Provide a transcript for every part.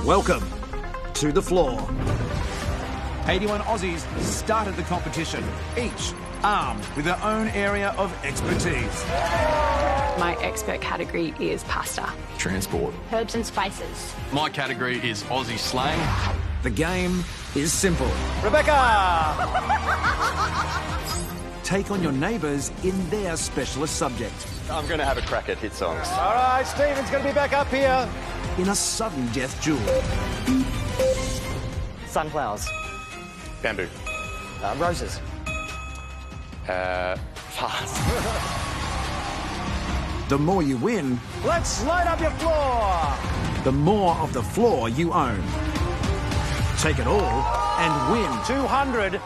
Welcome to the floor. 81 Aussies started the competition, each armed with their own area of expertise. My expert category is pasta. Transport. Herbs and spices. My category is Aussie slang. The game is simple. Rebecca! Take on your neighbours in their specialist subject. I'm going to have a crack at hit songs. All right, Stephen's going to be back up here. In a sudden death duel. Sunflowers. Bamboo. Roses. Fast. The more you win, Let's light up your floor. the more of the floor you own. Take it all and win. $200,000.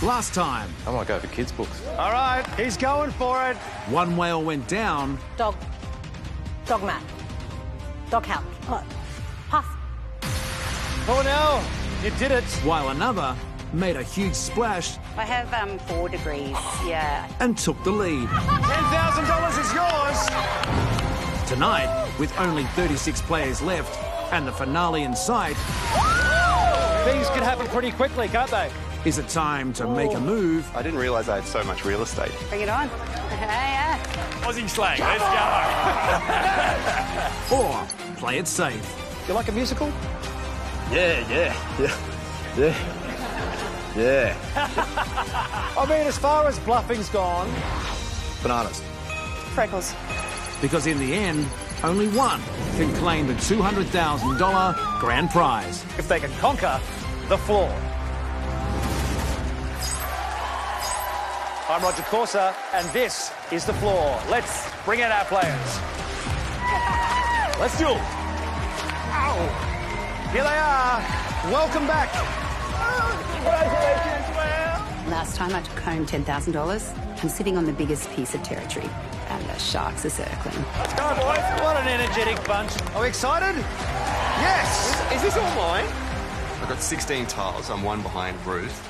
Last time, I might go for kids' books. All right, he's going for it. one whale went down, Dog mat. Dog house. Pass. Cornell, you did it. while another made a huge splash I have 4 degrees, yeah. and took the lead. $10,000 is yours. Tonight, with only 36 players left and the finale in sight, Things can happen pretty quickly, can't they? is it time to make a move I didn't realise I had so much real estate. Bring it on. Yeah. Aussie slang, let's go. or play it safe? You like a musical? Yeah. I mean, as far as bluffing's gone, Bananas. Freckles. Because in the end, only one can claim the $200,000 grand prize. if they can conquer the floor. I'm Roger Corser, and this is the floor. Let's bring out our players. Let's duel. Ow. Here they are. Welcome back. Congratulations, Well. Last time I took home $10,000. I'm sitting on the biggest piece of territory, and the sharks are circling. Let's go, boys. What an energetic bunch. Are we excited? Yes. Is this all mine? I've got 16 tiles. I'm one behind Ruth.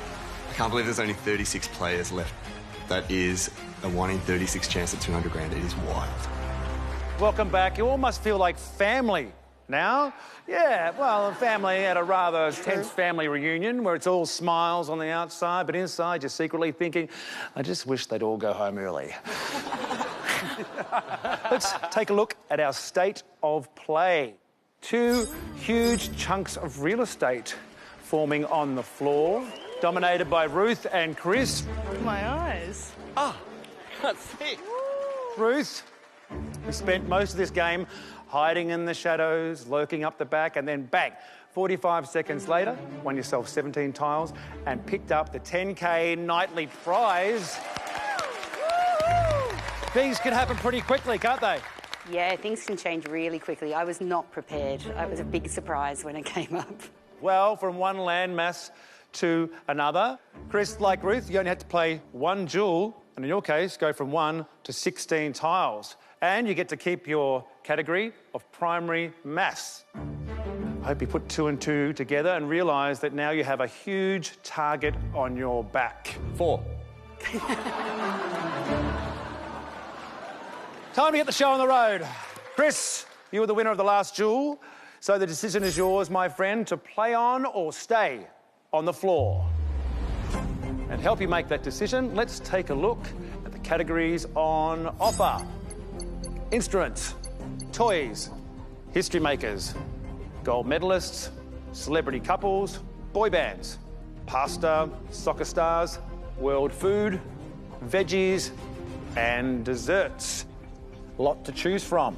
I can't believe there's only 36 players left. That is a 1 in 36 chance at 200 grand. It is wild. Welcome back. You all must feel like family now. Yeah, well, family at a rather tense family reunion where it's all smiles on the outside, but inside you're secretly thinking, I just wish they'd all go home early. Let's take a look at our state of play. 2 huge chunks of real estate forming on the floor, dominated by Ruth and Chris. My eyes. Can't see. Ruth, we spent most of this game hiding in the shadows, lurking up the back, and then bang, 45 seconds later, won yourself 17 tiles and picked up the 10K nightly prize. Things can happen pretty quickly, can't they? Yeah, things can change really quickly. I was not prepared. It was a big surprise when it came up. Well, from one landmass to another. Chris, like Ruth, you only had to play 1 duel, and in your case, go from 1 to 16 tiles. And you get to keep your category of primary mass. I hope you put 2 and 2 together and realise that now you have a huge target on your back. 4. Time to get the show on the road. Chris, you were the winner of the last duel, so the decision is yours, my friend, to play on or stay on the floor. And to help you make that decision, let's take a look at the categories on offer. Instruments, toys, history makers, gold medalists, celebrity couples, boy bands, pasta, soccer stars, world food, veggies, and desserts. Lot to choose from.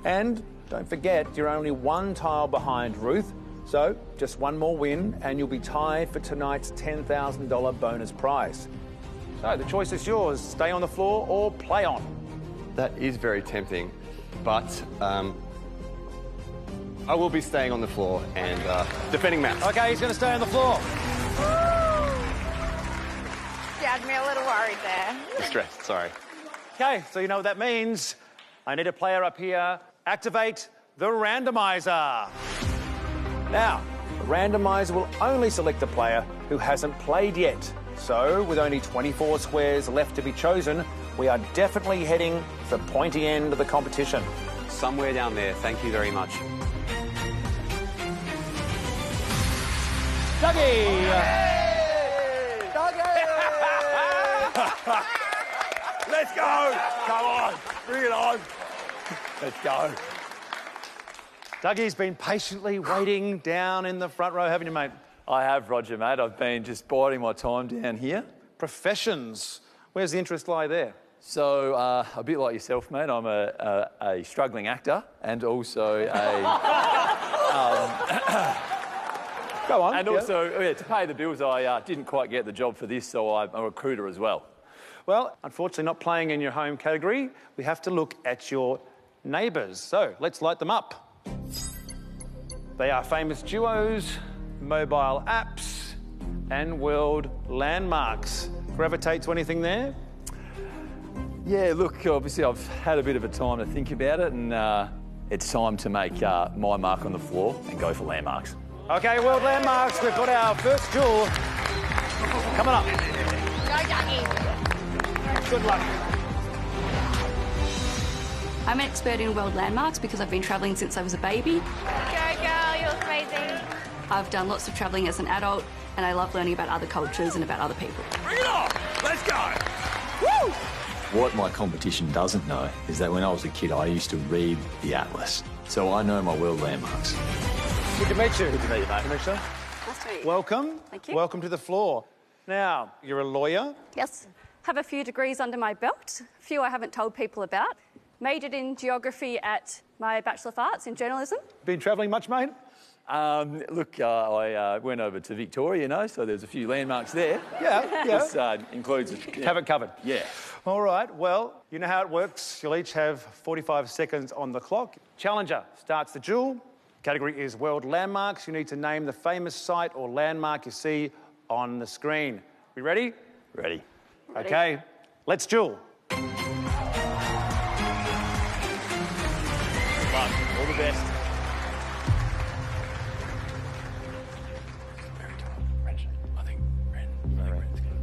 And don't forget, you're only 1 tile behind Ruth, so just 1 more win and you'll be tied for tonight's $10,000 bonus prize. So the choice is yours, stay on the floor or play on. That is very tempting, but I will be staying on the floor and defending maths. Okay, he's going to stay on the floor. You had me a little worried there. Stressed, sorry. Okay, so you know what that means. I need a player up here. Activate the randomizer. Now, the randomizer will only select a player who hasn't played yet. So, with only 24 squares left to be chosen, we are definitely heading for the pointy end of the competition. somewhere down there. Thank you very much. Dougie! Let's go! Come on, bring it on. Let's go. Dougie's been patiently waiting down in the front row, haven't you, mate? I have, Roger, mate. I've been just biding my time down here. Professions. Where's the interest lie there? So, a bit like yourself, mate, I'm a struggling actor and also a... Go on. And also, to pay the bills, I didn't quite get the job for this, so I'm a recruiter as well. Well, unfortunately not playing in your home category. We have to look at your neighbours. So, let's light them up. They are famous duos, mobile apps, and world landmarks. Gravitate to anything there? Yeah, look, obviously I've had a bit of a time to think about it, and it's time to make my mark on the floor and go for landmarks. Okay, world landmarks. We've got our first duel coming up. Go, Dougie. Good luck. I'm an expert in world landmarks because I've been travelling since I was a baby. Go, girl. You look amazing. I've done lots of travelling as an adult, and I love learning about other cultures and about other people. Bring it on! Let's go! Woo! What my competition doesn't know is that when I was a kid, I used to read the atlas. So I know my world landmarks. Good to meet you. Good to meet you, mate. Good to meet you. Nice to meet you. Welcome. Thank you. Welcome to the floor. Now, you're a lawyer. Yes. Have a few degrees under my belt, a few I haven't told people about. Majored in geography at my Bachelor of Arts in journalism. Been travelling much, mate? Look, I went over to Victoria, you know, so there's a few landmarks there. Yeah. This includes... Have it covered. Yeah. All right, well, you know how it works. You'll each have 45 seconds on the clock. Challenger starts the duel. Category is world landmarks. You need to name the famous site or landmark you see on the screen. We ready? Ready. Okay, let's duel. Good luck. All the best. I think Ren's good.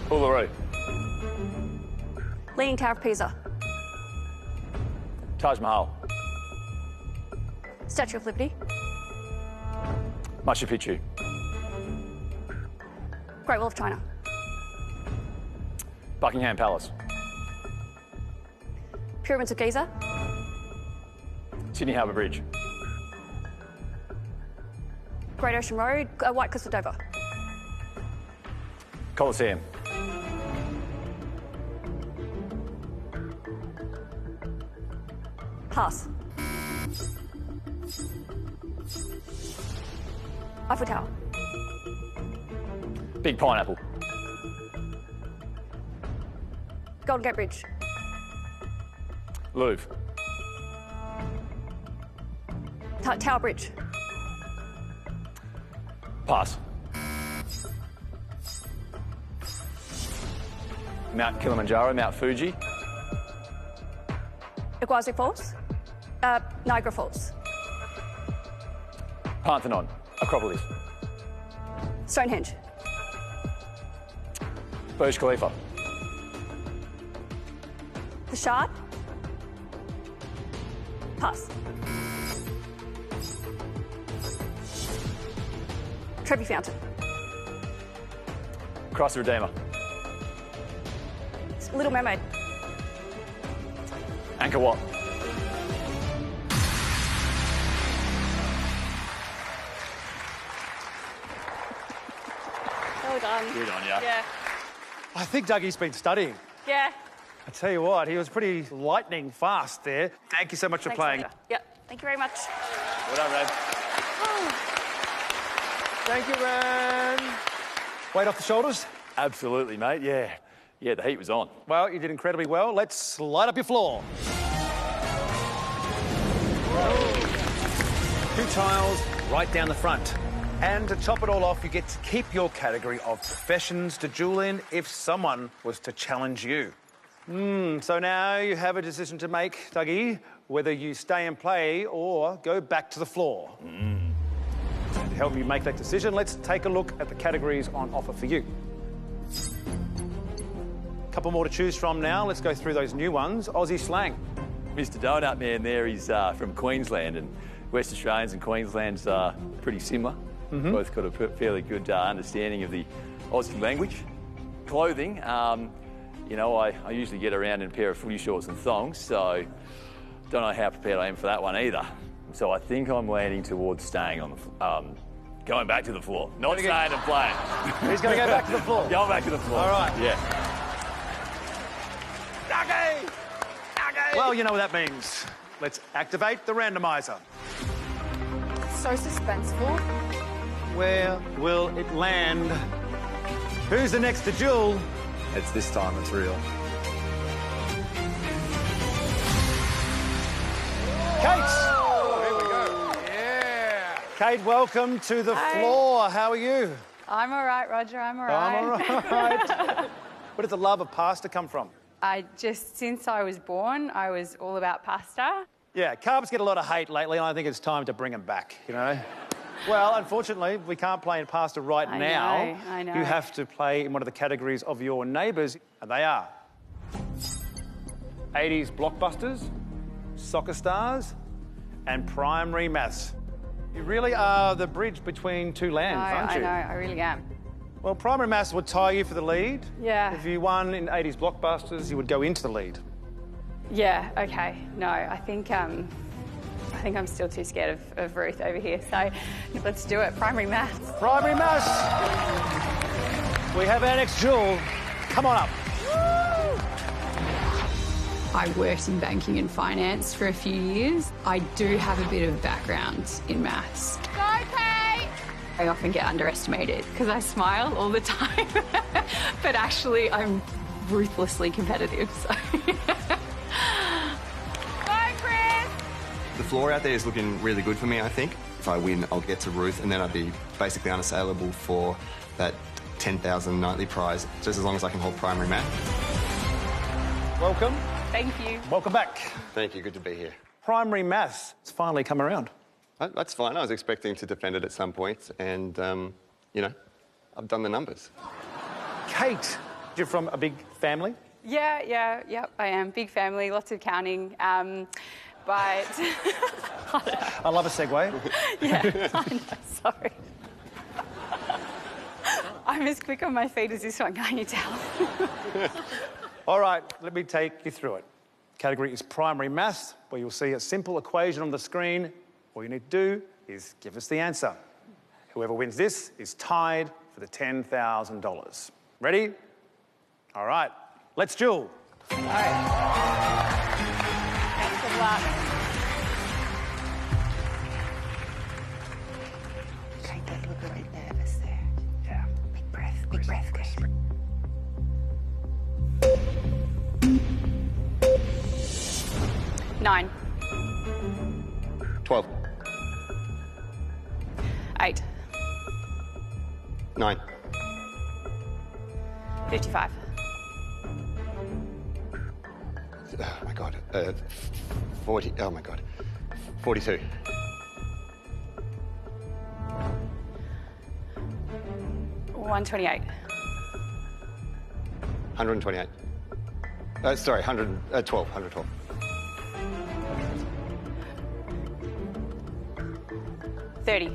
Uluru. Leaning Tower of Pisa. Taj Mahal. Statue of Liberty. Machu Picchu. Great Wall of China. Buckingham Palace. Pyramids of Giza. Sydney Harbour Bridge. Great Ocean Road. White Cliffs of Dover. Colosseum. Pass. Eiffel Tower. Big Pineapple. Golden Gate Bridge. Louvre. Tower Bridge. Pass. Mount Kilimanjaro, Mount Fuji. Iguazu Falls. Niagara Falls. Parthenon. Acropolis. Stonehenge. Burj Khalifa. The Shard. Pass. Trevi Fountain. Christ the Redeemer. Little Mermaid. Angkor Wat. Well done. Good on ya. Yeah. I think Dougie's been studying. Yeah. I tell you what, he was pretty lightning fast there. Thank you so much for Thanks, playing. Amanda. Yep. Thank you very much. Well done, Red. Thank you, Ren. Weight off the shoulders? Absolutely, mate. Yeah. Yeah, the heat was on. Well, you did incredibly well. Let's light up your floor. 2 tiles right down the front. And to top it all off, you get to keep your category of professions to duel in if someone was to challenge you. So now you have a decision to make, Dougie, whether you stay and play or go back to the floor. To help you make that decision, let's take a look at the categories on offer for you. Couple more to choose from now. Let's go through those new ones. Aussie slang. Mr. Donut Man there, he's from Queensland, and West Australians and Queensland's pretty similar. Both got a fairly good understanding of the Aussie language. Clothing, you know, I usually get around in a pair of footy shorts and thongs, so don't know how prepared I am for that one either. So I think I'm landing towards staying on the going back to the floor. Not staying and playing. He's going to go back to the floor. Going back to the floor. All right. Yeah. Well, you know what that means. Let's activate the randomizer. So suspenseful. Where will it land? Who's the next to Duel? It's this time, it's real. Kate! Here we go. Yeah. Kate, welcome to the floor. How are you? I'm all right, Roger. I'm all right. I'm all right. Where did the love of pasta come from? Since I was born, I was all about pasta. Yeah, carbs get a lot of hate lately, and I think it's time to bring them back, you know? Well, unfortunately, we can't play in pasta right now. I know. You have to play in one of the categories of your neighbours, and they are 80s blockbusters, soccer stars, and primary maths. You really are the bridge between two lands, aren't you? I know, I really am. Well, primary maths would tie you for the lead. Yeah. If you won in 80s blockbusters, you would go into the lead. Yeah, okay. No, I think I'm still too scared of Ruth over here, so let's do it. Primary maths. Primary maths. We have our next Duel. Come on up. I worked in banking and finance for a few years. I do have a bit of a background in maths. Go, Kate! I often get underestimated because I smile all the time, but actually I'm ruthlessly competitive, so... The floor out there is looking really good for me, I think. If I win, I'll get to Ruth, and then I'd be basically unassailable for that 10,000 nightly prize, just as long as I can hold primary math. Welcome. Thank you. Welcome back. Thank you, good to be here. Primary maths. It's finally come around. That's fine. I was expecting to defend it at some point, and, you know, I've done the numbers. Kate, you're from a big family? Yeah, I am. Big family, lots of counting. But... I love a segue. Yeah, I know, sorry. I'm as quick on my feet as this one, can't you tell? All right, let me take you through it. Category is primary maths, where you'll see a simple equation on the screen. All you need to do is give us the answer. Whoever wins this is tied for the $10,000. Ready? All right, let's duel. All right. Thanks a lot. Okay, don't look a bit nervous there. Yeah. Big breath, good. 9. 12. 8. 9. 55. Oh, my God. 40. Oh, my God. 42. 128. 128. Sorry, 112. 112. 30.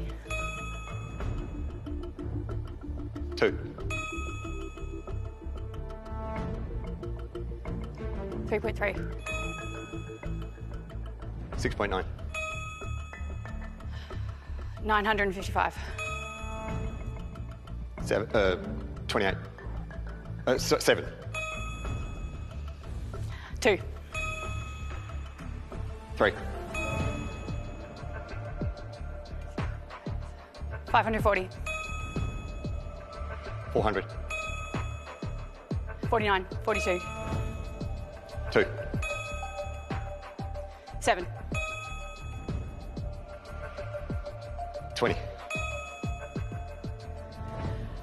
2. 3.3. 6.9. 955. 28. 7. 2. 3. 540. 400. 49. 42. 2. 7. 20.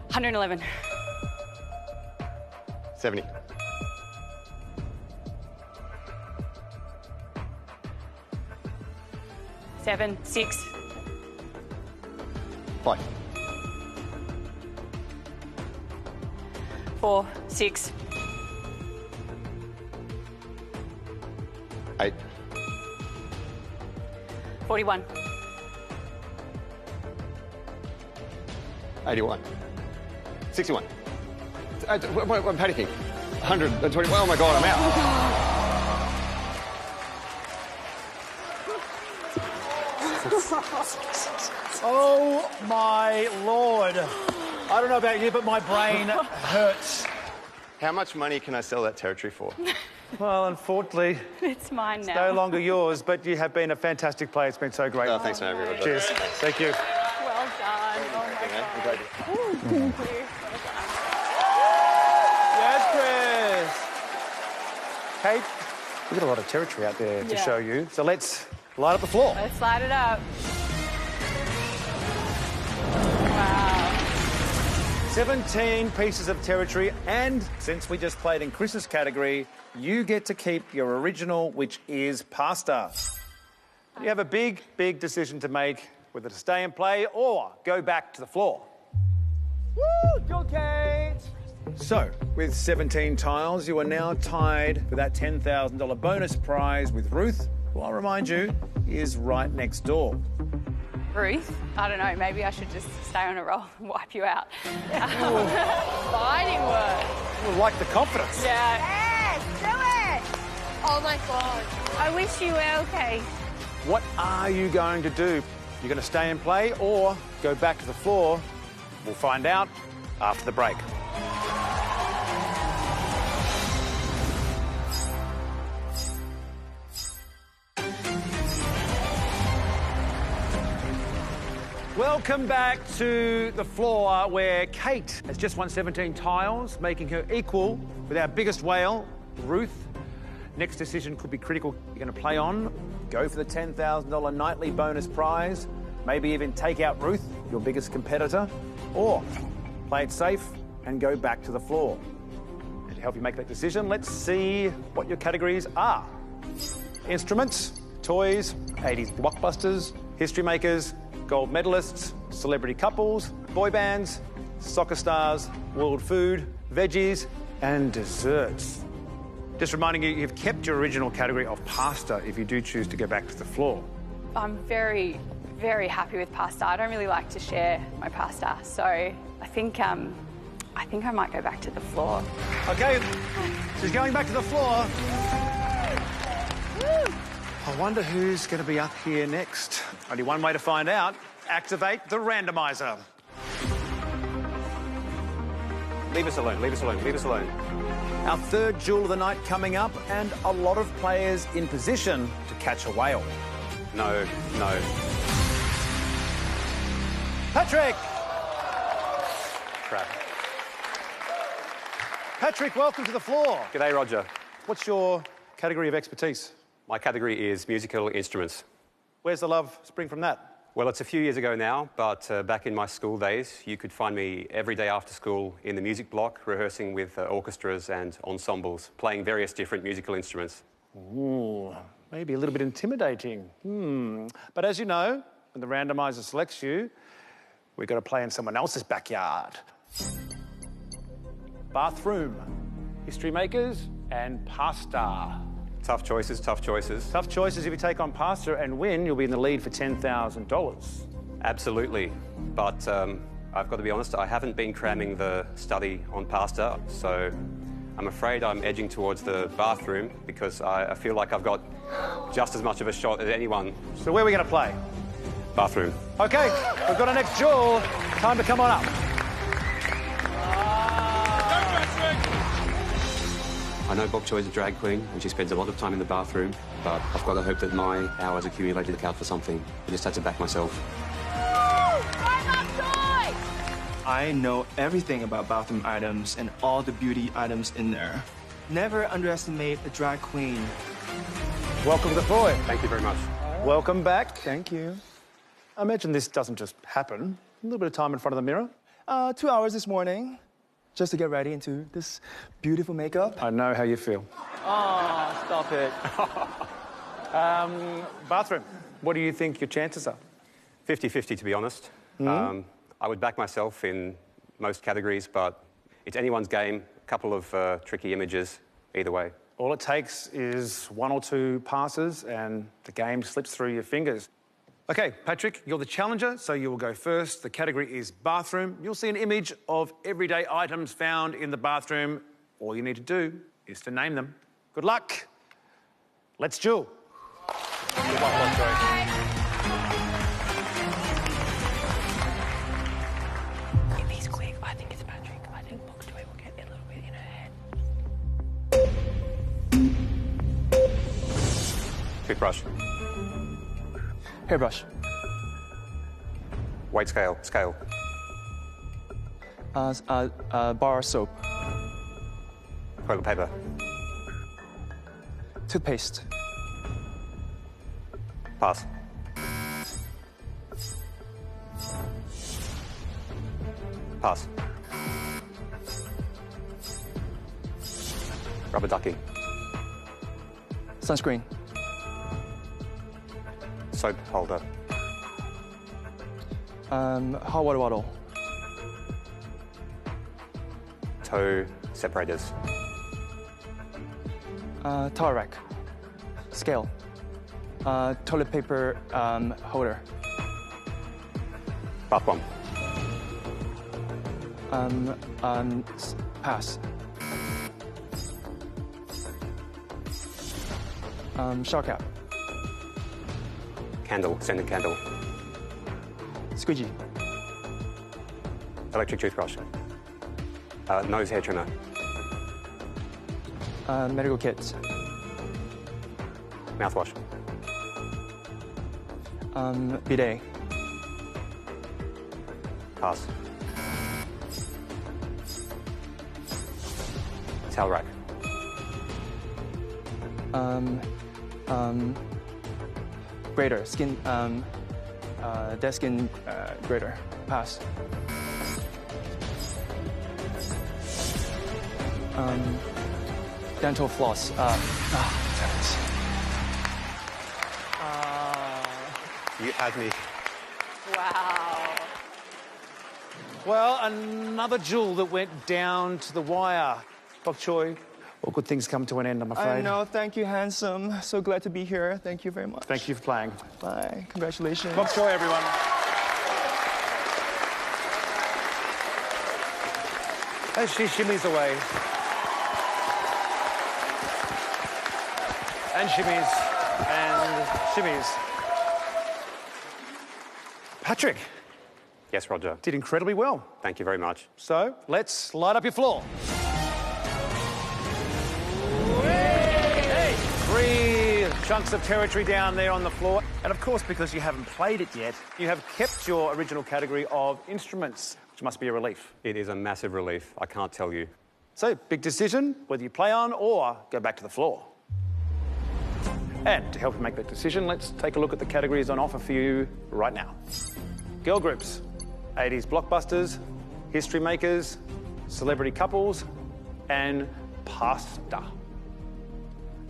111. 70. 7. 6. 5. 4. 6. 8. 41. 81. 61. I'm panicking. 120. Oh my God, I'm out. Oh my Lord. I don't know about you, but my brain hurts. How much money can I sell that territory for? Well, unfortunately, It's mine now. no longer yours, but you have been a fantastic player. It's been so great. Oh, thanks, man. Everybody. Cheers. Thank you. Well done. Oh my God. Thank you. Yes, Chris. Kate, we've got a lot of territory out there to Yeah. show you, so let's light up the floor. Let's light it up. Wow. 17 pieces of territory, and since we just played in Chris's category, you get to keep your original, which is pasta. You have a big, big decision to make, whether to stay and play or go back to the floor. Woo! Go, Kate! So, with 17 tiles, you are now tied for that $10,000 bonus prize with Ruth, who I'll remind you is right next door. Ruth, I don't know, maybe I should just stay on a roll and wipe you out. Fighting words. I like the confidence. Yeah. Yes, do it! Oh my God. I wish you were okay. What are you going to do? You're going to stay and play or go back to the floor? We'll find out after the break. Welcome back to the floor where Kate has just won 17 tiles, making her equal with our biggest whale, Ruth. Next decision could be critical. You're going to play on, go for the $10,000 nightly bonus prize, maybe even take out Ruth, your biggest competitor, or play it safe and go back to the floor. And to help you make that decision, let's see what your categories are. Instruments, toys, 80s blockbusters, history makers, gold medalists, celebrity couples, boy bands, soccer stars, world food, veggies, and desserts. Just reminding you, you've kept your original category of pasta if you do choose to go back to the floor. I'm very, very happy with pasta. I don't really like to share my pasta, so I think I might go back to the floor. Okay, she's going back to the floor. I wonder who's going to be up here next. Only one way to find out. Activate the randomizer. Leave us alone, leave us alone, leave us alone. Our third duel of the night coming up, and a lot of players in position to catch a whale. No, no. Patrick! Crap. Patrick, welcome to the floor. G'day, Roger. What's your category of expertise? My category is musical instruments. Where's the love spring from that? Well, it's a few years ago now, but back in my school days, you could find me every day after school in the music block, rehearsing with orchestras and ensembles, playing various different musical instruments. Ooh, maybe a little bit intimidating. But as you know, when the randomizer selects you, we've got to play in someone else's backyard. Bathroom, history makers, and pasta. Tough choices, tough choices. Tough choices. If you take on pasta and win, you'll be in the lead for $10,000. Absolutely. But I've got to be honest, I haven't been cramming the study on pasta, so I'm afraid I'm edging towards the bathroom because I feel like I've got just as much of a shot as anyone. So where are we going to play? Bathroom. Okay, we've got our next duel. Time to come on up. I know Bok Choy is a drag queen and she spends a lot of time in the bathroom, but I've got to hope that my hours accumulated account for something. I just had to back myself. I know everything about bathroom items and all the beauty items in there. Never underestimate a drag queen. Welcome to the floor. Thank you very much. Welcome back. Thank you. I imagine this doesn't just happen. A little bit of time in front of the mirror. 2 hours this morning, just to get ready into this beautiful makeup. I know how you feel. Oh, stop it. Bathroom, what do you think your chances are? 50-50, to be honest. I would back myself in most categories, but it's anyone's game. A couple of tricky images either way. All it takes is 1 or 2 passes and the game slips through your fingers. Okay, Patrick, you're the challenger, so you will go first. The category is bathroom. You'll see an image of everyday items found in the bathroom. All you need to do is to name them. Good luck. Let's duel. Good luck, Lovejoy. If he's quick, I think it's Patrick. I think Lovejoy will get a little bit in her head. Toothbrush. Hairbrush. Weight scale. Scale. Bar soap. Toilet paper. Toothpaste. Pass. Pass. Rubber ducky. Sunscreen. Soap holder. Hot water bottle. Toe separators. Towel rack. Scale. Toilet paper holder. Bath bomb. Pass. Shower cap. Candle. Scented candle. Squeegee. Electric toothbrush. Nose hair trimmer. Medical kits. Mouthwash. Bidet. Pass. Towel rack. Grater. Skin. Dead skin grater. Pass. Dental floss. You had me. Wow. Well, another duel that went down to the wire. Bok Choy, all good things come to an end, I'm afraid. I know. Thank you, handsome. So glad to be here. Thank you very much. Thank you for playing. Bye. Congratulations. Bok Choy, everyone. As she shimmies away. And shimmies. And shimmies. Patrick. Yes, Roger. Did incredibly well. Thank you very much. So, let's light up your floor. Hey! 3 chunks of territory down there on the floor. And of course, because you haven't played it yet, you have kept your original category of instruments, which must be a relief. It is a massive relief. I can't tell you. So, big decision, whether you play on or go back to the floor. And to help you make that decision, let's take a look at the categories on offer for you right now. Girl groups, 80s blockbusters, history makers, celebrity couples, and pasta.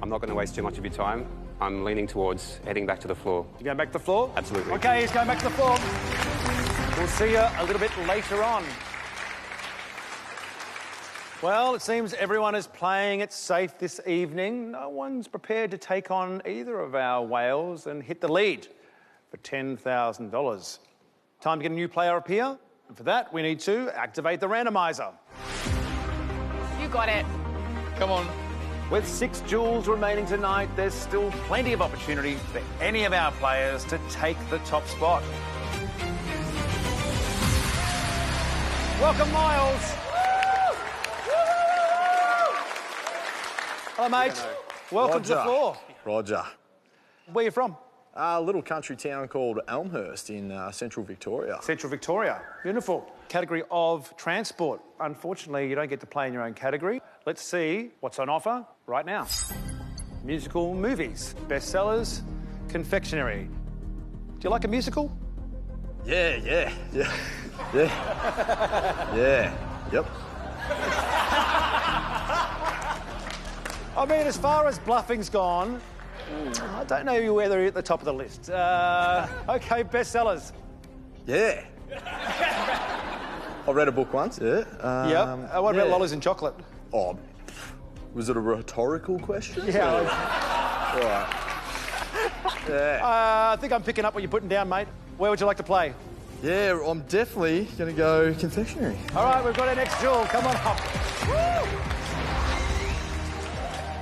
I'm not going to waste too much of your time. I'm leaning towards heading back to the floor. You going back to the floor? Absolutely. Okay, he's going back to the floor. We'll see you a little bit later on. Well, it seems everyone is playing it safe this evening. No one's prepared to take on either of our whales and hit the lead for $10,000. Time to get a new player up here. And for that, we need to activate the randomizer. You got it. Come on. With 6 duels remaining tonight, there's still plenty of opportunity for any of our players to take the top spot. Welcome, Miles. Hello, mate. Welcome to the floor. Roger. Where are you from? A little country town called Elmhurst in central Victoria. Central Victoria. Beautiful. Category of transport. Unfortunately, you don't get to play in your own category. Let's see what's on offer right now. Musical movies, bestsellers, confectionery. Do you like a musical? Yeah. Yeah. Yep. I mean, as far as bluffing's gone, I don't know whether you're at the top of the list. Okay, bestsellers. Yeah. I read a book once, yeah. Yep. What about Lollies and Chocolate? Oh, Was it a rhetorical question? Yeah. All right. Yeah. I think I'm picking up what you're putting down, mate. Where would you like to play? Yeah, I'm definitely going to go confectionery. All right, we've got our next duel. Come on up.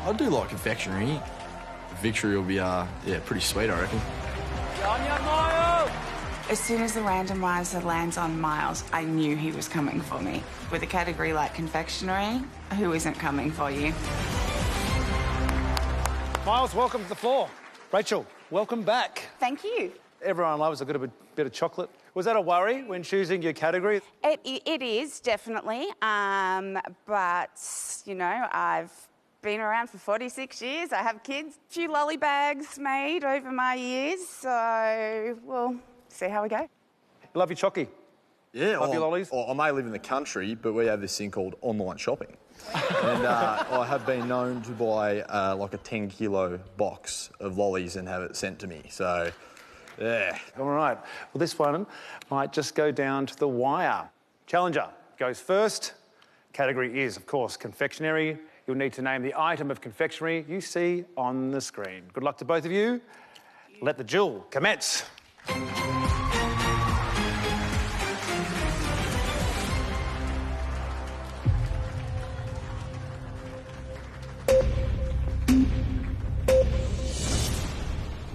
I do like confectionery. Victory will be, pretty sweet, I reckon. As soon as the randomizer lands on Miles, I knew he was coming for me. With a category like confectionery, who isn't coming for you? Miles, welcome to the floor. Rachel, welcome back. Thank you. Everyone loves a good bit of chocolate. Was that a worry when choosing your category? It is, definitely. But, you know, I've been around for 46 years. I have kids. A few lolly bags made over my years. So, we'll see how we go. You love your chocky? Yeah. Love your lollies? I may live in the country, but we have this thing called online shopping. And I have been known to buy like a 10-kilo box of lollies and have it sent to me. So, yeah. All right. Well, this one might just go down to the wire. Challenger goes first. Category is, of course, confectionery. You'll need to name the item of confectionery you see on the screen. Good luck to both of you. Let the duel commence.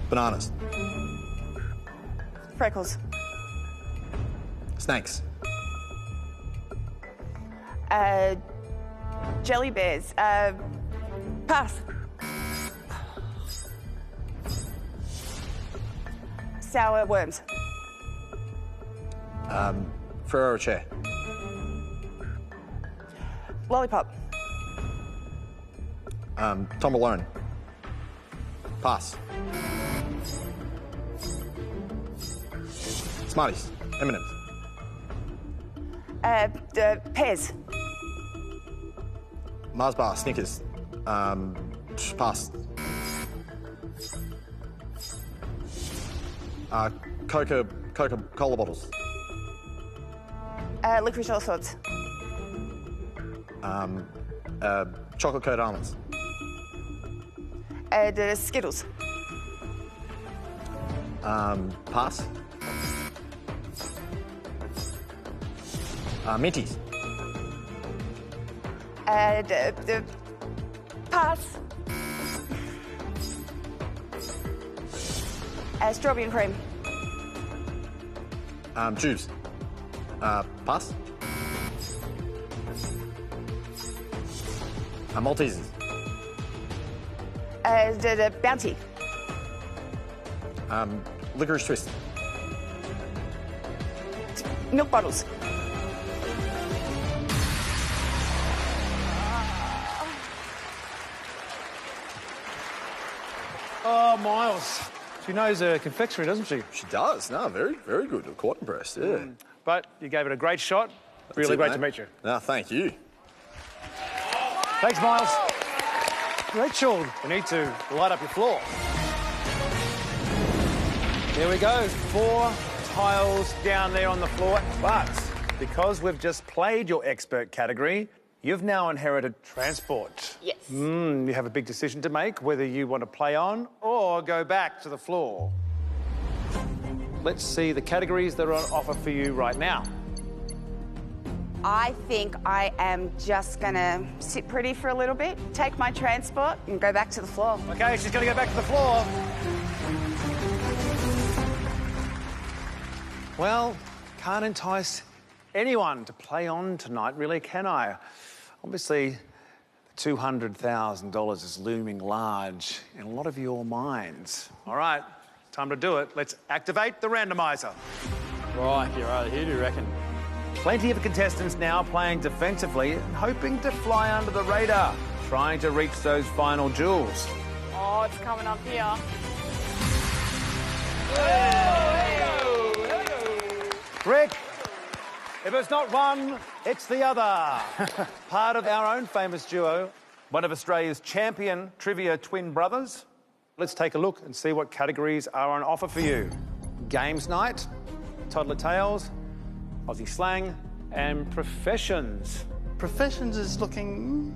Bananas. Freckles. Snakes. Jelly bears. Pass. Sour worms. Ferrero chair. Lollipop. Toblerone. Pass. Smarties. M&M's. Pears. Mars bar. Snickers. Pass. Coca-Cola bottles. Licorice all sorts. Chocolate-coated almonds. The Skittles. Pass. Minties. Pass. Strawberry and cream. Tubes. Pass. Maltesers. The Bounty. Licorice twist. Milk bottles. Oh, Miles. She knows confectionery, doesn't she? She does. No, very, very good. I'm quite impressed, yeah. But you gave it a great shot. That's Really it, great mate. to meet you. No, thank you. Thanks, Miles. Rachel, we need to light up your floor. There we go. 4 tiles down there on the floor. But because we've just played your expert category, you've now inherited transport. Yes. You have a big decision to make, whether you want to play on or go back to the floor. Let's see the categories that are on offer for you right now. I think I am just gonna sit pretty for a little bit, take my transport and go back to the floor. Okay, she's gonna go back to the floor. Well, can't entice anyone to play on tonight, really, can I? Obviously, $200,000 is looming large in a lot of your minds. All right, time to do it. Let's activate the randomizer. Right, get right here, do you reckon? Plenty of contestants now playing defensively and hoping to fly under the radar, trying to reach those final jewels. Oh, it's coming up here. Rick, if it's not one, it's the other. Part of our own famous duo, one of Australia's champion trivia twin brothers. Let's take a look and see what categories are on offer for you. Games night, toddler tales, Aussie slang, and professions. Professions is looking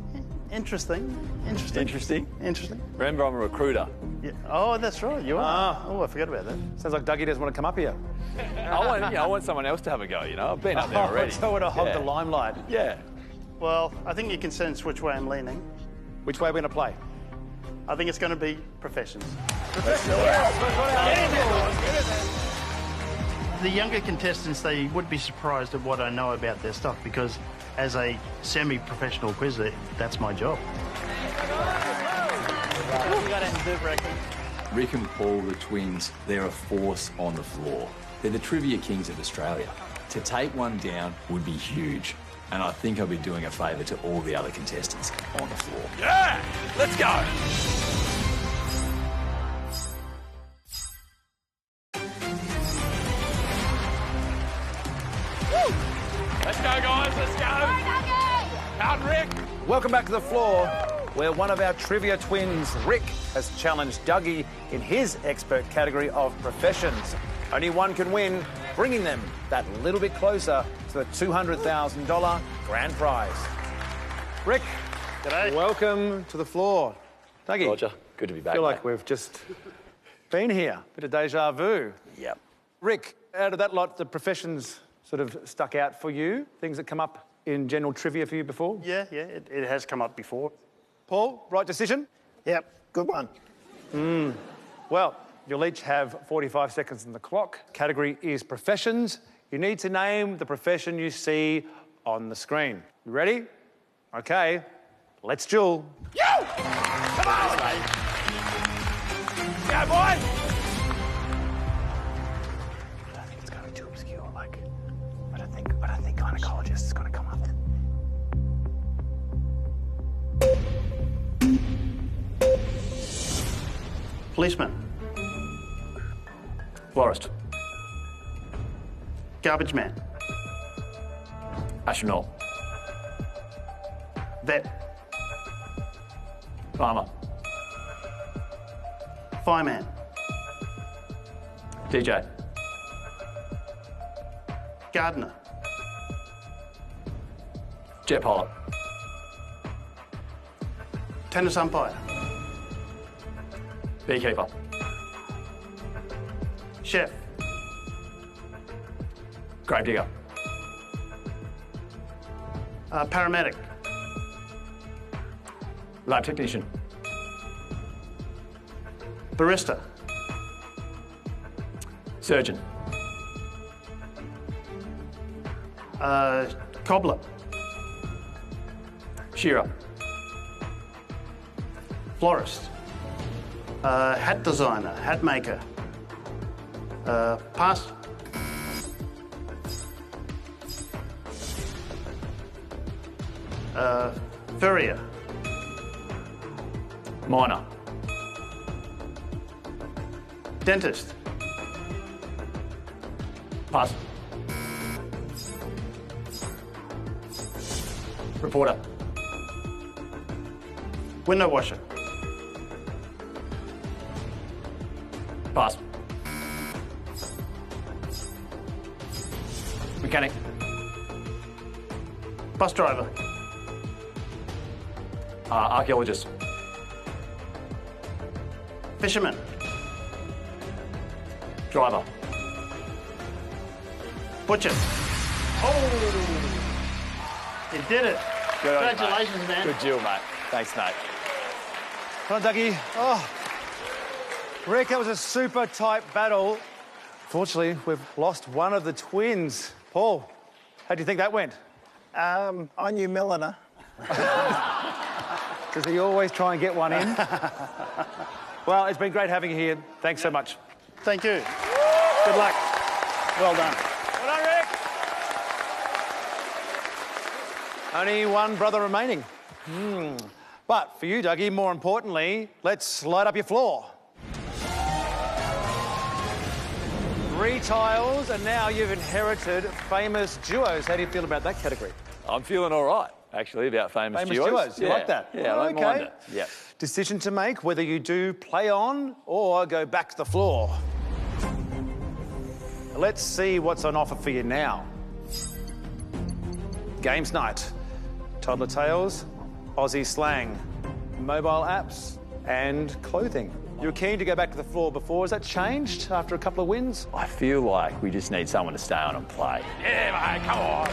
Interesting. Interesting. Remember, I'm a recruiter. Yeah. Oh, that's right. You are. Oh, I forgot about that. Sounds like Dougie doesn't want to come up here. I want someone else to have a go, you know. I've been up there already. So I want to hog the limelight. Yeah. Well, I think you can sense which way I'm leaning. Which way are we going to play? I think it's going to be professions. The younger contestants, they would be surprised at what I know about their stuff because as a semi-professional quizzer, that's my job. Rick and Paul, the twins, they're a force on the floor. They're the trivia kings of Australia. To take one down would be huge. And I think I'll be doing a favour to all the other contestants on the floor. Yeah! Let's go! Let's go, guys, let's go! Out, Rick! Welcome back to the floor, where one of our trivia twins, Rick, has challenged Dougie in his expert category of professions. Only one can win, bringing them that little bit closer to the $200,000 grand prize. Rick, g'day. Welcome to the floor. Dougie. Roger, good to be back. I feel like mate. we've just been here. Bit of deja vu. Yep. Rick, out of that lot, the professions sort of stuck out for you? Things that come up in general trivia for you before? Yeah, it has come up before. Paul, right decision? Yep, good one. Well, you'll each have 45 seconds on the clock. Category is professions. You need to name the profession you see on the screen. You ready? Okay, let's duel. You! Come on! Go, boy! I don't think it's going to be too obscure, like... I don't think gynecologist is going to come up. Policeman. Florist. Garbage man. Astronaut. Vet. Farmer. Fireman. DJ. Gardener. Jet pilot. Tennis umpire. Beekeeper. Chef. Grave digger. Paramedic. Lab technician. Barista. Surgeon. Cobbler. Shearer. Florist. Hat designer. Hat maker. Pass. Furrier. Miner. Dentist. Pass. Reporter. Window washer. Pass. Mechanic. Bus driver. Archaeologist. Fisherman. Driver. Butcher. Oh! You did it. Good on you, Congratulations, mate. man. Good deal, mate. Thanks, mate. Come on, Dougie. Oh, Rick, that was a super tight battle. Fortunately, we've lost one of the twins. Paul, how do you think that went? I knew Melina. Does he always try and get one in? Well, it's been great having you here. Thanks so much. Thank you. Good luck. Well done. Well done, Rick. Only one brother remaining. But for you, Dougie, more importantly, let's light up your floor. 3 tiles, and now you've inherited famous duos. How do you feel about that category? I'm feeling all right, actually, about famous duos. You like that? Yeah, I don't mind it. Yeah. Decision to make whether you do play on or go back to the floor. Let's see what's on offer for you now. Games night. Toddler Tales, Aussie slang, mobile apps, and clothing. You're keen to go back to the floor before. Has that changed after a couple of wins? I feel like we just need someone to stay on and play. Yeah, mate, come on.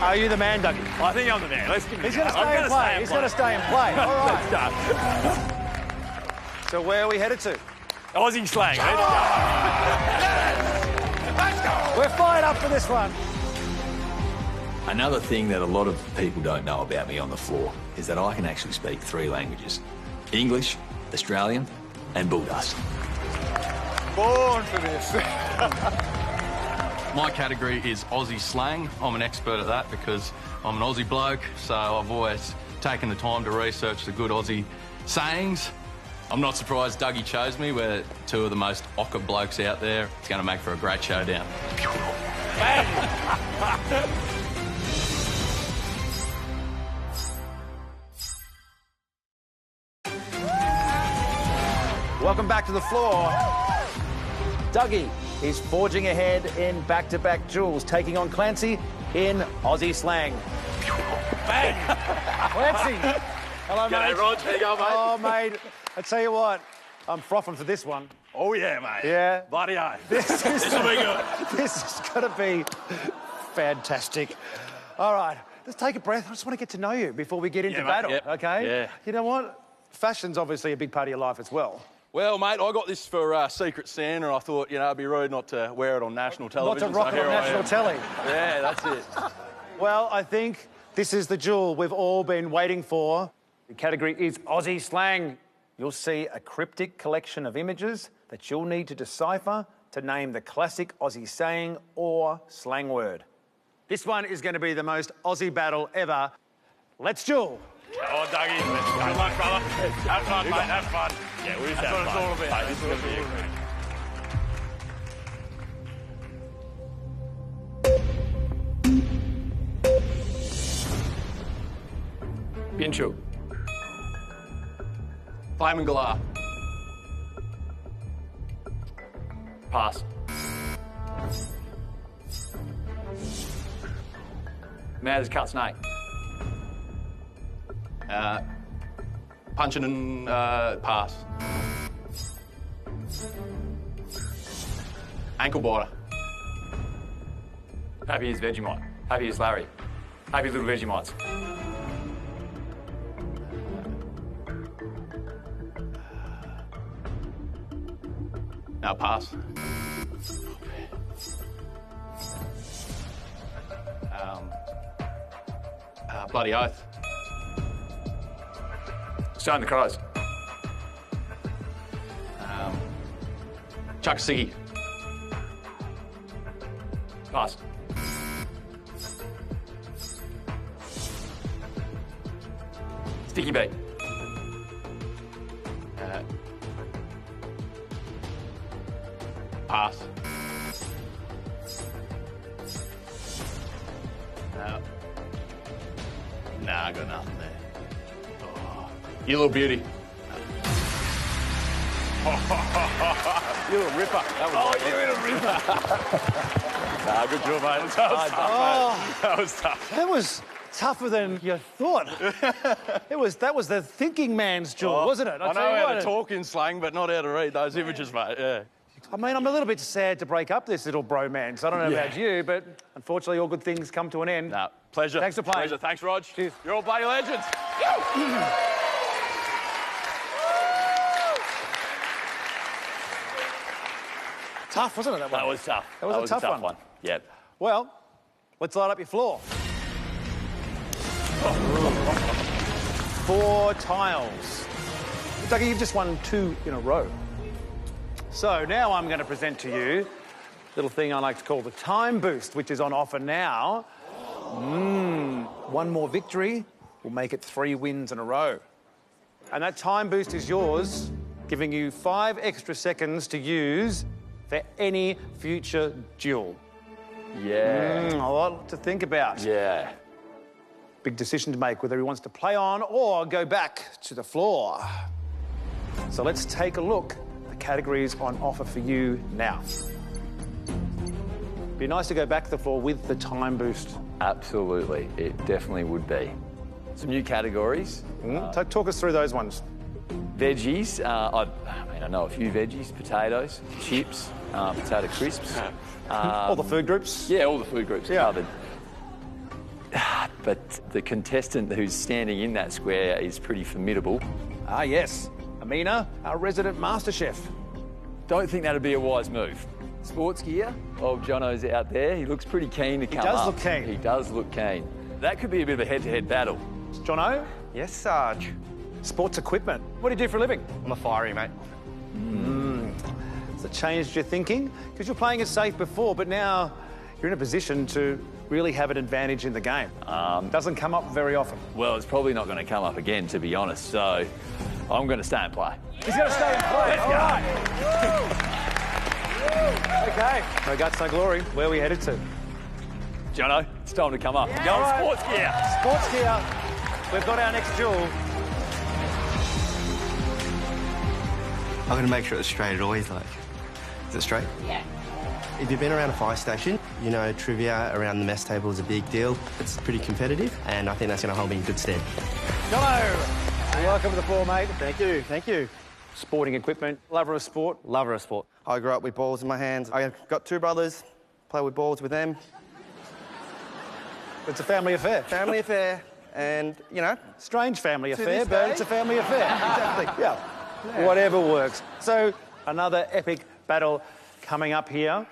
Are you the man, Dougie? I think I'm the man. Let's give it He's going to stay and play. He's going to stay and play. All right. Let's go. So where are we headed to? Aussie slang. Let's go. We're fired up for this one. Another thing that a lot of people don't know about me on the floor is that I can actually speak 3 languages. English, Australian, and Bulldust. Born for this. My category is Aussie slang. I'm an expert at that because I'm an Aussie bloke, so I've always taken the time to research the good Aussie sayings. I'm not surprised Dougie chose me. We're 2 of the most ochre blokes out there. It's going to make for a great showdown. Welcome back to the floor. Dougie is forging ahead in back-to-back duels, taking on Clancy in Aussie slang. Bang! Clancy! Hello, mate. G'day, Rog. How you going, mate? Oh, mate, I tell you what, I'm frothing for this one. Oh, yeah, mate. Yeah. Bloody oath. This will be good. This is going to be fantastic. All right, let's take a breath. I just want to get to know you before we get into battle, okay? Yeah. You know what? Fashion's obviously a big part of your life as well. Well, mate, I got this for Secret Santa, and I thought, you know, it'd be rude not to wear it on national television. Not to rock it on national telly. Yeah, that's it. Well, I think this is the duel we've all been waiting for. The category is Aussie slang. You'll see a cryptic collection of images that you'll need to decipher to name the classic Aussie saying or slang word. This one is going to be the most Aussie battle ever. Let's duel. Come on, Dougie. Good luck, brother. Have fun, mate. Have fun. Yeah, we'll just have fun. That's what it's all about. This is going to be great. Pinchu. Flaming Galah. Pass. Mad as cut snake. Punching and pass. Ankle biter. Happy as Vegemite. Happy as Larry. Happy little Vegemites. Now pass. Bloody oath. Stone the Crows. Chuck Siggy. Pass. Sticky beat. Pass. Nah, I got nothing there. Oh, you little beauty. You little ripper. You little ripper. Nah, good job, mate. That was tough, mate. That was tough. That was tougher than you thought. That was the thinking man's duel, wasn't it? I know how to talk in slang, but not how to read those images, mate. Yeah. I mean, I'm a little bit sad to break up this little bromance. I don't know about you, but unfortunately, all good things come to an end. Nah, pleasure. Thanks for playing. Pleasure. Thanks, Rog. Cheers. You're all bloody legends. Tough, wasn't it, that one? That was tough. That was a tough one. Yep. Well, let's light up your floor. 4 tiles. Dougie, you've just won 2 in a row. So now I'm going to present to you a little thing I like to call the time boost, which is on offer now. One more victory will make it 3 wins in a row. And that time boost is yours, giving you 5 extra seconds to use for any future duel. Yeah. A lot to think about. Yeah. Big decision to make whether he wants to play on or go back to the floor. So let's take a look at the categories on offer for you now. Be nice to go back to the floor with the time boost. Absolutely, it definitely would be. some new categories. Talk us through those ones. Veggies. I know a few veggies: potatoes, chips, potato crisps. All the food groups. Yeah, all the food groups covered. But the contestant who's standing in that square is pretty formidable. Ah, yes. Amina, our resident master chef. Don't think that'd be a wise move. Sports gear. Oh, Jono's out there. He looks pretty keen to come up. He does look keen. He does look keen. That could be a bit of a head-to-head battle. Jono? Yes, Sarge. Sports equipment. What do you do for a living? I'm a fiery, mate. Has it changed your thinking? Because you're playing it safe before, but now you're in a position to really have an advantage in the game. Doesn't come up very often. Well, it's probably not going to come up again, to be honest. So I'm going to stay and play. He's going to stay and play. Let's go. Okay. No guts, no glory. Where are we headed to? Jono, it's time to come up. Go on, sports gear. Sports gear. We've got our next duel. I'm going to make sure it's straight always, like. Is it straight? Yeah. If you've been around a fire station, you know trivia around the mess table is a big deal. It's pretty competitive, and I think that's going to hold me in good stead. Jono, welcome to the floor, mate. Thank you, thank you. Sporting equipment, lover of sport? Lover of sport. I grew up with balls in my hands. I've got two brothers, play with balls with them. It's a family affair. Family affair, and, you know... Strange family to affair, this but day. it's a family affair. Exactly. Yeah. Whatever works. So, another epic battle coming up here.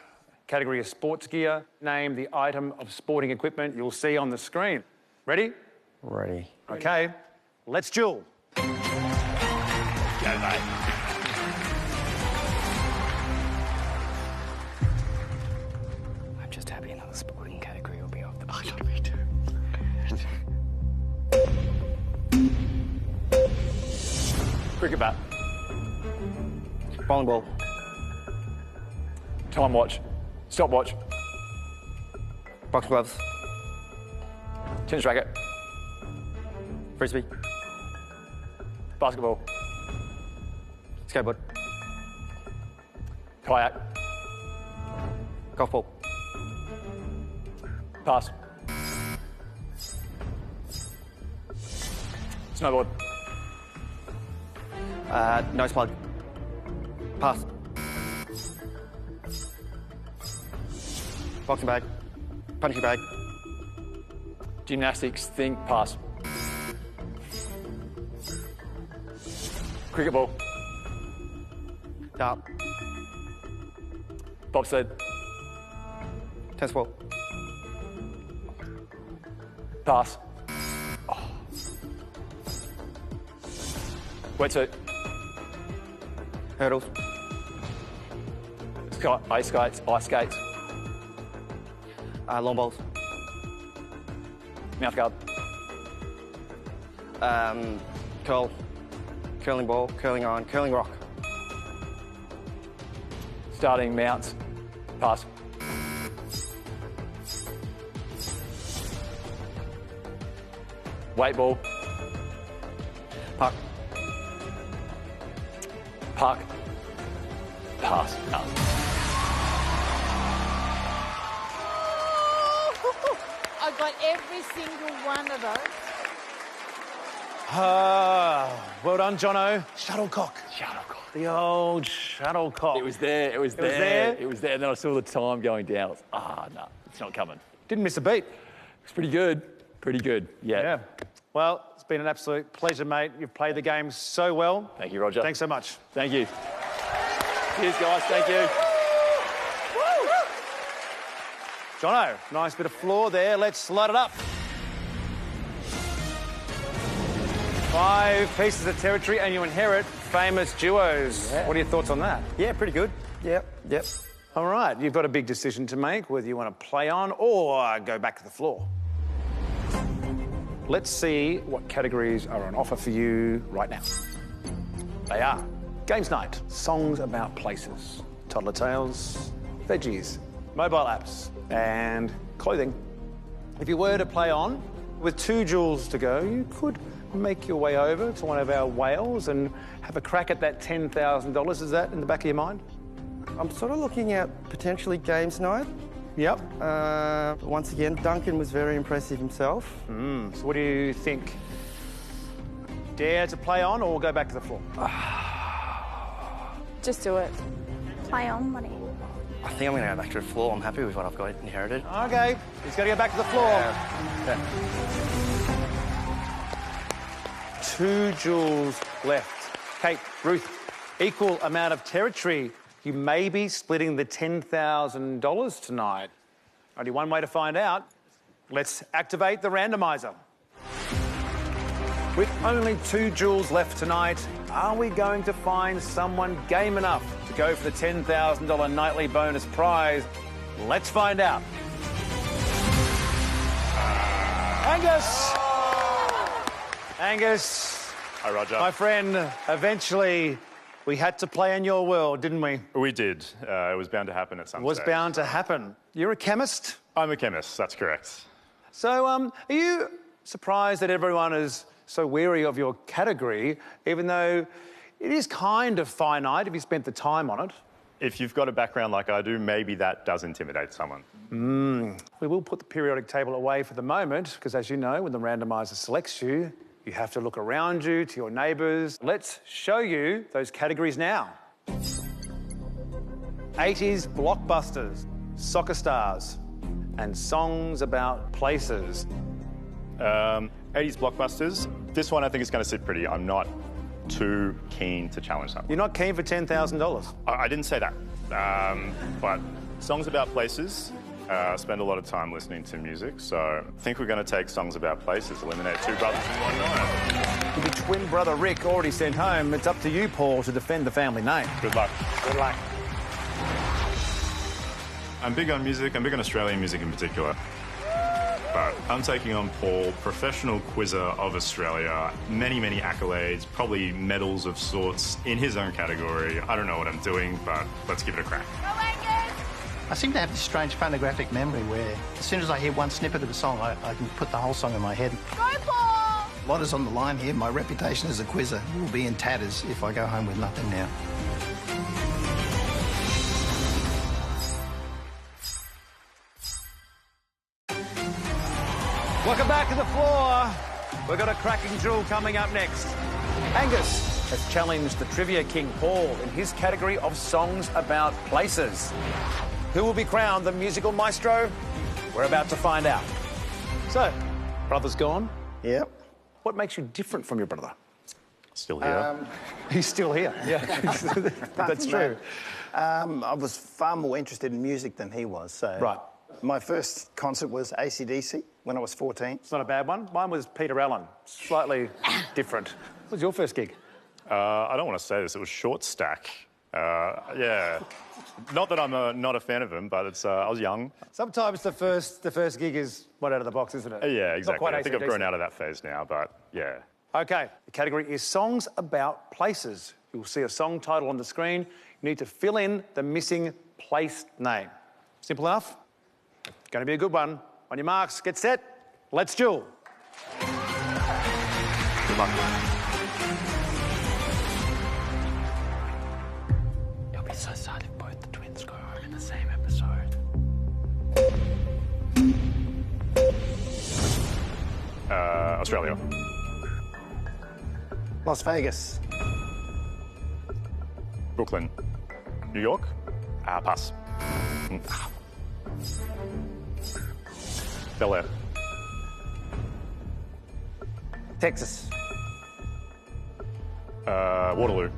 Category of sports gear. Name the item of sporting equipment you'll see on the screen. Ready? Ready. Okay, let's duel. Go, mate. I'm just happy another sporting category will be off the budget. Cricket bat. Bowling ball. Time watch. Stopwatch. Boxing gloves. Tennis racket. Frisbee. Basketball. Skateboard. Kayak. Golf ball. Pass. Snowboard. Nose plug. Pass. Boxing bag. Punching bag. Gymnastics. Think. Pass. Cricket ball. Dart. Bobsled. Tennis ball. Pass. Oh. Wetsuit. Hurdles. Ice skates. Ice skates. Long balls. Mouth guard. Curl. Curling ball. Curling iron. Curling rock. Starting mounts. Pass. Weight ball. Puck. Puck. Pass. No. I got every single one of those. Well done, Jono. Shuttlecock. Shuttlecock. The old shuttlecock. It was there. It was there. It was there. And then I saw the time going down. No, it's not coming. Didn't miss a beat. It's pretty good. Pretty good. Yeah. Well, it's been an absolute pleasure, mate. You've played the game so well. Thank you, Roger. Thanks so much. Thank you. Cheers, guys. Thank you. Jono, nice bit of floor there. Let's light it up. 5 pieces of territory and you inherit famous duos. Yeah. What are your thoughts on that? Yeah, pretty good. Yep. All right, you've got a big decision to make, whether you want to play on or go back to the floor. Let's see what categories are on offer for you right now. They are Games Night, Songs About Places, Toddler Tales, Veggies, Mobile Apps, and Clothing. If you were to play on, with 2 duels to go, you could make your way over to one of our whales and have a crack at that $10,000. Is that in the back of your mind? I'm sort of looking at potentially Games Night. Yep. Once again, Duncan was very impressive himself. So what do you think? Dare to play on or go back to the floor? Just do it. Play on, money. I think I'm going to go back to the floor. I'm happy with what I've got inherited. Okay, he's got to go back to the floor. Yeah. 2 jewels left. Kate, Ruth, equal amount of territory. You may be splitting the $10,000 tonight. Only one way to find out. Let's activate the randomizer. With only 2 jewels left tonight, are we going to find someone game enough to go for the $10,000 nightly bonus prize? Let's find out. Angus! Angus. Hi, Roger. My friend, eventually we had to play in your world, didn't we? We did. It was bound to happen at some It was stage. bound to happen. You're a chemist? I'm a chemist, that's correct. So, are you surprised that everyone is so wary of your category, even though it is kind of finite if you spent the time on it? If you've got a background like I do, maybe that does intimidate someone. We will put the periodic table away for the moment, because as you know, when the randomizer selects you, you have to look around you, to your neighbours. Let's show you those categories now. 80s blockbusters, soccer stars, and songs about places. 80s blockbusters. This one I think is going to sit pretty. I'm not too keen to challenge that. You're not keen for $10,000? I didn't say that. But songs about places. Spend a lot of time listening to music, so I think we're going to take songs about places, eliminate 2 brothers in one night. With your twin brother Rick already sent home, it's up to you, Paul, to defend the family name. Good luck. Good luck. I'm big on music. I'm big on Australian music in particular. But I'm taking on Paul, professional quizzer of Australia, many, many accolades, probably medals of sorts in his own category. I don't know what I'm doing, but let's give it a crack. I seem to have this strange phonographic memory where as soon as I hear one snippet of a song, I can put the whole song in my head. Go, Paul! A lot is on the line here. My reputation as a quizzer will be in tatters if I go home with nothing now. Welcome back to the floor. We've got a cracking duel coming up next. Angus has challenged the Trivia King Paul in his category of songs about places. Who will be crowned the musical maestro? We're about to find out. So, brother's gone? Yep. What makes you different from your brother? Still here. He's still here. Yeah, that's true. I was far more interested in music than he was. So Right. My first concert was AC/DC when I was 14. It's not a bad one. Mine was Peter Allen. Slightly different. What was your first gig? I don't want to say this. It was Short Stack. Yeah. Not that I'm not a fan of him, but it's I was young. Sometimes the first gig is right out of the box, isn't it? Yeah, Not exactly. quite I think I've AC/DC. grown out of that phase now, but yeah. Okay, the category is songs about places. You'll see a song title on the screen. You need to fill in the missing place name. Simple enough? Going to be a good one. On your marks, get set. Let's duel. Good luck. It'll be so sad if both the twins go home in the same episode. Australia. Las Vegas. Brooklyn. New York. Pass. Bel Air. Texas. Waterloo.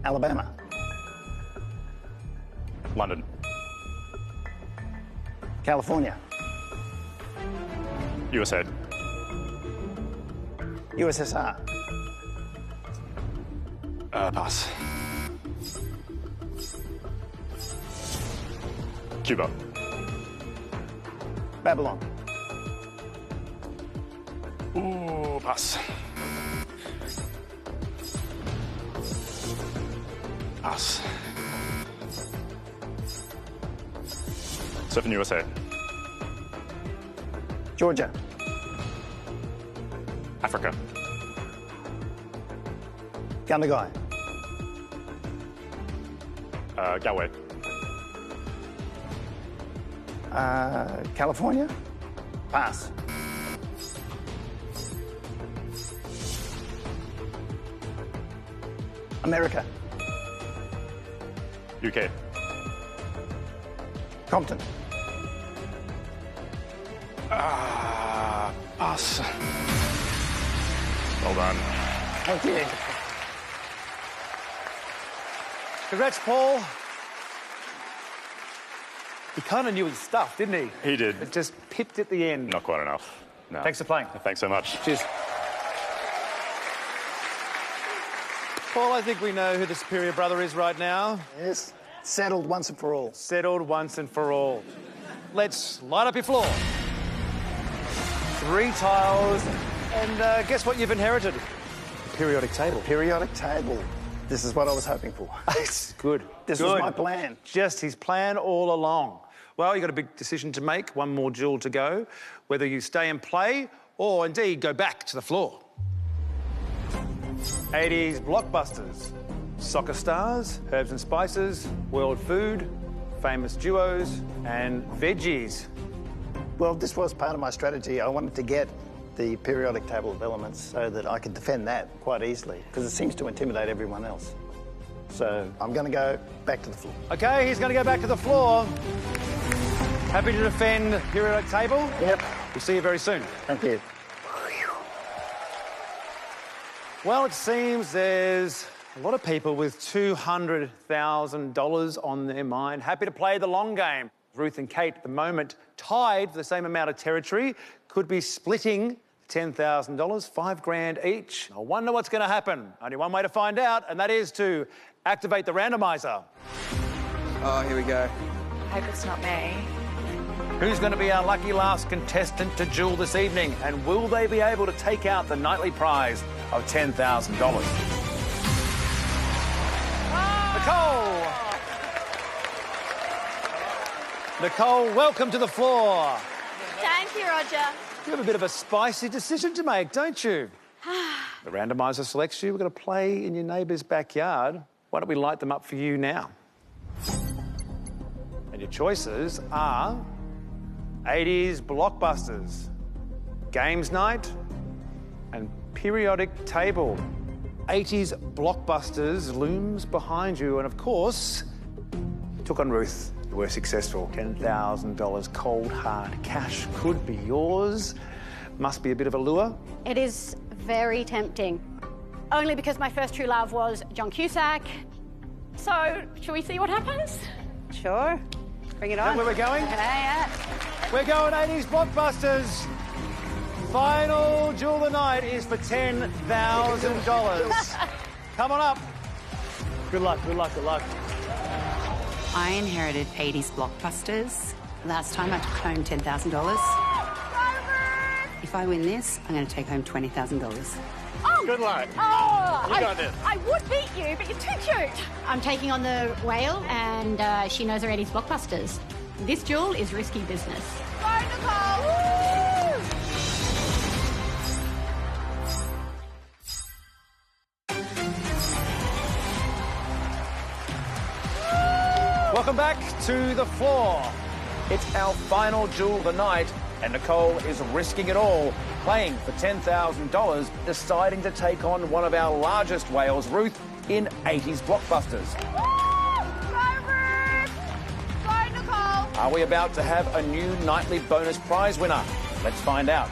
Alabama. London. California. USA. USSR. Pass. Cuba. Babylon. Ooh, pass. Pass. Surfing USA. Georgia. Africa. Gundagai. Galway. California? Pass. America. UK. Compton. Pass. Well done. Thank you. Congrats, Paul. He kind of knew his stuff, didn't he? He did. It just pipped at the end. Not quite enough. No. Thanks for playing. Thanks so much. Cheers. Paul, I think we know who the superior brother is right now. Yes. Settled once and for all. Settled once and for all. Let's light up your floor. 3 tiles, and guess what you've inherited? A periodic table. Periodic table. This is what I was hoping for. It's good. This was my plan. Just his plan all along. Well, you've got a big decision to make, one more duel to go, whether you stay and play or indeed go back to the floor. 80s blockbusters, soccer stars, herbs and spices, world food, famous duos and veggies. Well, this was part of my strategy. I wanted to get the periodic table of elements so that I could defend that quite easily, because it seems to intimidate everyone else. So I'm going to go back to the floor. OK, he's going to go back to the floor. Happy to defend periodic table? Yep. We'll see you very soon. Thank you. Well, it seems there's a lot of people with $200,000 on their mind, happy to play the long game. Ruth and Kate, at the moment, tied for the same amount of territory, could be splitting $10,000, $5,000 each. I wonder what's going to happen. Only one way to find out, and that is to activate the randomizer. Oh, here we go. Hope it's not me. Who's going to be our lucky last contestant to duel this evening? And will they be able to take out the nightly prize of $10,000? Nicole! Nicole, welcome to the floor. Thank you, Roger. You have a bit of a spicy decision to make, don't you? The randomizer selects you. We're going to play in your neighbour's backyard. Why don't we light them up for you now? And your choices are 80s blockbusters, games night, and periodic table. 80s blockbusters looms behind you, and of course, you took on Ruth. You were successful. $10,000 cold hard cash could be yours. Must be a bit of a lure. It is very tempting. Only because my first true love was John Cusack. So, shall we see what happens? Sure. Bring it on. Is that where we're going? Yeah. We're going 80s blockbusters. Final duel of the night is for $10,000. Come on up. Good luck, good luck, good luck. I inherited 80s blockbusters. Last time I took home $10,000. If I win this, I'm going to take home $20,000. Oh! Good luck. Oh! You got this. I would beat you, but you're too cute. I'm taking on the whale, and she knows her 80s blockbusters. This duel is risky business. Go, Nicole! Woo! Welcome back to the floor. It's our final duel of the night, and Nicole is risking it all, playing for $10,000, deciding to take on one of our largest whales, Ruth, in 80s blockbusters. Go, Ruth! Go, Nicole! Are we about to have a new nightly bonus prize winner? Let's find out.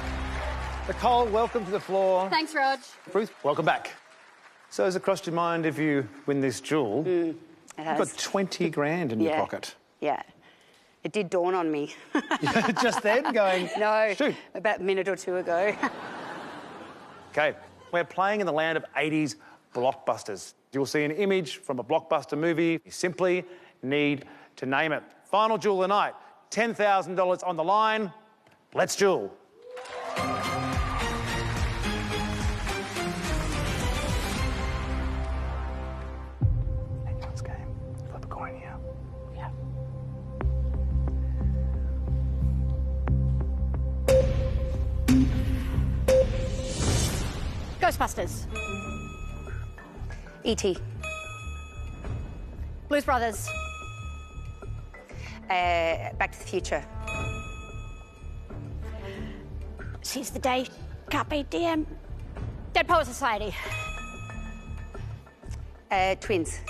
Nicole, welcome to the floor. Thanks, Rog. Ruth, welcome back. So has it crossed your mind if you win this duel? It has. You've got 20 grand in your pocket. Yeah. It did dawn on me. Just then, going, no, shoot. About a minute or two ago. OK, we're playing in the land of 80s blockbusters. You'll see an image from a blockbuster movie. You simply need to name it. Final duel of the night. $10,000 on the line. Let's duel. Anyone's game. Flip a coin here. Yeah. Ghostbusters. E.T. Blues Brothers. Back to the Future. Seize the day. Carpe diem. Dead Poet Society. Twins.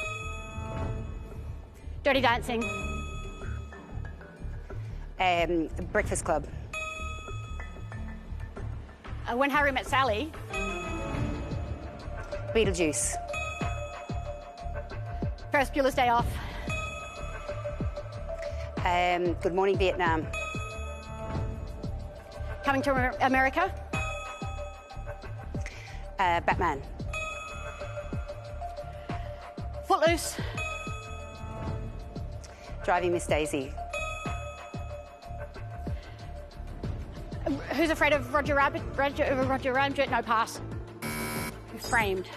Dirty Dancing. Breakfast Club. When Harry Met Sally. Beetlejuice. Ferris Bueller's Day Off. Good Morning Vietnam. Coming to America. Batman. Footloose. Driving Miss Daisy. Who's Afraid of Roger Rabbit? Roger Rabbit? No, pass. Framed.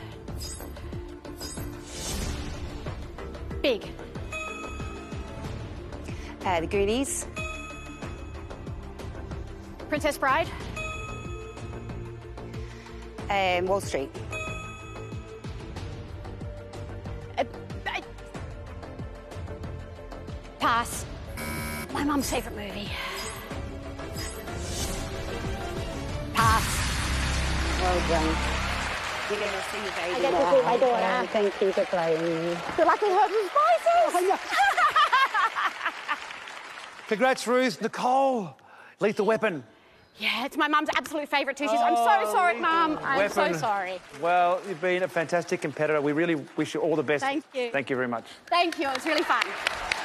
Big. The Goonies. Princess Bride. Wall Street. Pass. My mum's favourite movie. Pass. Well done. You're going to see I get to see my daughter. Thank you for playing. Good luck with herbs and spices. Congrats, Ruth. Nicole, Lethal Weapon. Yeah, it's my mum's absolute favourite too. I'm so sorry, Mum. I'm so sorry. Well, you've been a fantastic competitor. We really wish you all the best. Thank you. Thank you very much. Thank you. It was really fun.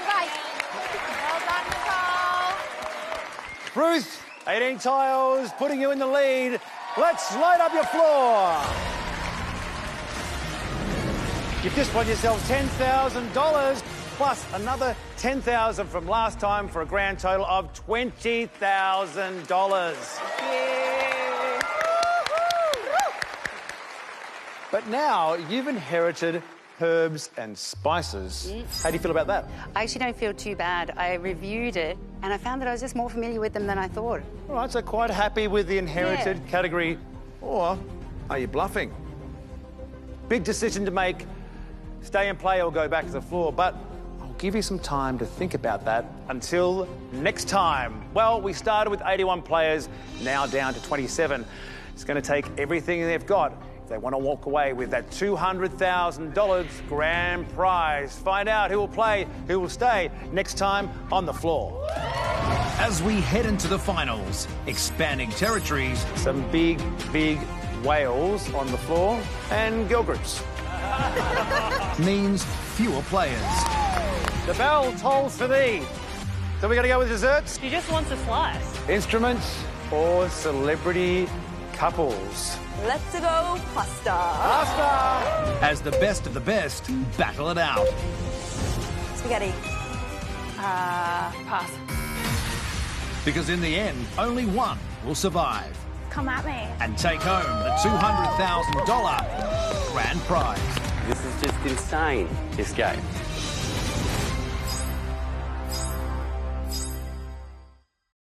Bye. Well done, Nicole. Ruth, 18 tiles, putting you in the lead. Let's light up your floor. You've just won yourself $10,000 plus another $10,000 from last time for a grand total of $20,000. But now you've inherited herbs and spices. How do you feel about that? I actually don't feel too bad. I reviewed it and I found that I was just more familiar with them than I thought. All right, so quite happy with the inherited category. Or are you bluffing? Big decision to make. Stay and play or go back to the floor, but I'll give you some time to think about that until next time. Well, we started with 81 players, now down to 27. It's going to take everything they've got if they want to walk away with that $200,000 grand prize. Find out who will play, who will stay next time on the floor. As we head into the finals, expanding territories. Some big whales on the floor and girl groups. Means fewer players. The bell tolls for thee. So we're going to go with desserts? She just wants a slice. Instruments or celebrity couples? Let's go pasta. Pasta! As the best of the best battle it out. Spaghetti. Pass. Because in the end, only one will survive Come at me. and take home the $200,000 grand prize. This is just insane, this game.